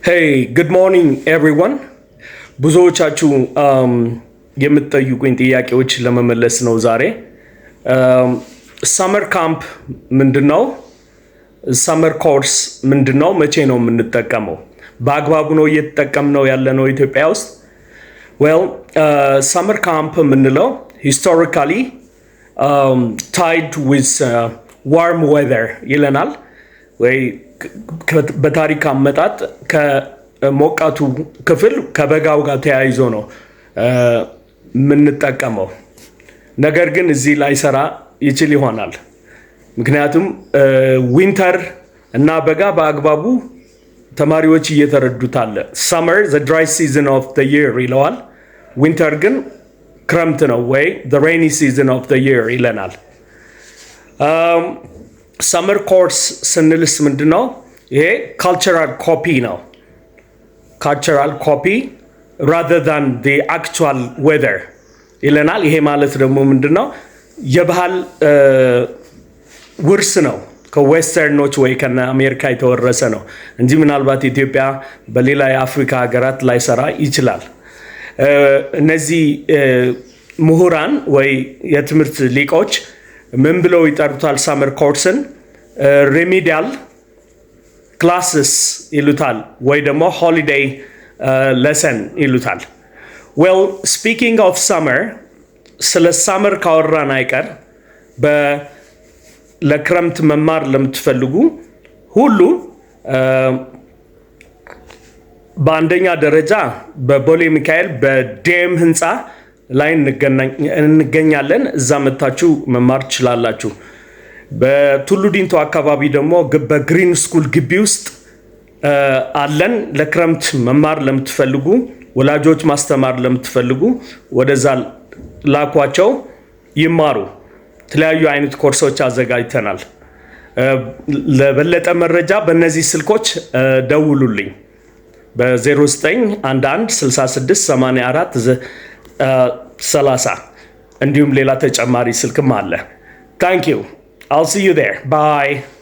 Hey, good morning everyone. ብዙዎቻችሁ የምትጠይቁኝ ጥያቄዎች ለመመለስ ነው ዛሬ። ሰመር ካምፕ ምንድነው? ሰመር ኮርስ ምንድነው? መቼ ነው የምንጠቀመው? በአግባቡ ነው እየተጠቀምነው ያለነው ኢትዮጵያ ውስጥ? Well, summer camp ምንለው historically tied with warm weather ይለናል ወይ በታሪክ አመጣጥ ከሞቃቱ ክፍል ከበጋው ጋር ተያይዞ ነው የምንጠቀመው። ነገር ግን እዚህ ላይ ሰራ ይችል ይሆናል። ምክንያቱም ዊንተር እና በጋ በአግባቡ ተማሪዎች እየተረዱት አለ። summer the dry season of the year ይለዋል። winter ግን ክረምት ነው ወይ the rainy season of the year ይለናል። summer course ስንልስ ምንድነው? ይሄ cultural copy ነው። cultural copy rather than the actual weather ይለናል። ይሄ ማለት ደግሞ ምንድነው? የባህል ውርስ ነው። ከዌስተርኖች ወይ ከአሜሪካ የተወረሰ ነው እንጂ ምናልባት ኢትዮጵያ በሌላ የአፍሪካ ሀገራት ላይ ሰራ ይችላል። እነዚህ ምሁራን ወይ የትምህርት ሊቆች ምን ብለው ይጠሩታል? ሳመር ኮርስን ሪሚዲያል ክላስስ ይሉታል ወይ ደግሞ ሆሊዴይ ሌሰን ይሉታል። ዌል ስፒኪንግ ኦፍ ሳመር፣ ስለ ሳመር ካወራን አይቀር ለክረምት መማር ለምትፈልጉ ሁሉ በአንደኛ ደረጃ በቦሌ ሚካኤል በዴም ህንፃ ላይ እንገኛለን። እዛ መታችሁ መማር ትችላላችሁ። በቱሉ ዲንቶ አካባቢ ደግሞ በግሪን ስኩል ግቢ ውስጥ አለን። ለክረምት መማር ለምትፈልጉ ወላጆች ማስተማር ለምትፈልጉ ወደዛ ላኳቸው ይማሩ። የተለያዩ አይነት ኮርሶች አዘጋጅተናል። ለበለጠ መረጃ በእነዚህ ስልኮች ደውሉልኝ በ0911 66 84 30 እንዲሁም ሌላ ተጨማሪ ስልክም አለ። Thank you. I'll see you there. Bye.